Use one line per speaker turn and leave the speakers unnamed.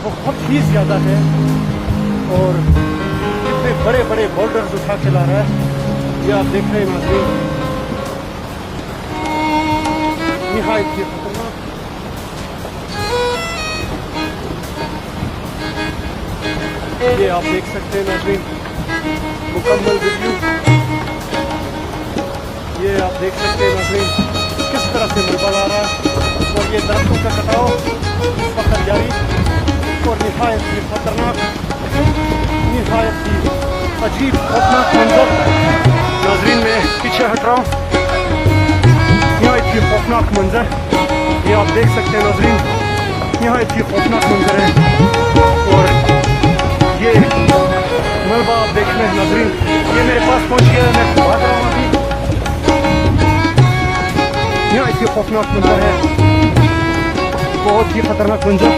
बहुत ही ज़्यादा है और इतने बड़े बड़े बोल्डर्स उठा के ला रहा है। ये आप देख रहे हैं नाज़रीन, निहायत ही खतरनाक। ये आप देख सकते हैं नाज़रीन, मुकम्मल वीडियो। ये आप देख सकते हैं नाज़रीन किस तरह से मलबा आ रहा है और ये दरख्तों का कटाव इस वक्त जारी और निहायत ही खतरनाक, निहायत ही अजीब खौफनाक मंजर। नाज़रीन मैं पीछे हट रहा हूँ, निहायत ही खौफनाक मंजर। ये आप देख सकते हैं नाज़रीन, निहायत ही खौफनाक मंजर है और ये मलबा आप देख रहे हैं नाज़रीन, ये मेरे पास पहुँच गया है, मैं भाग रहा हूँ अभी। निहायत ही खौफनाक मंजर है, बहुत ही खतरनाक मंजर।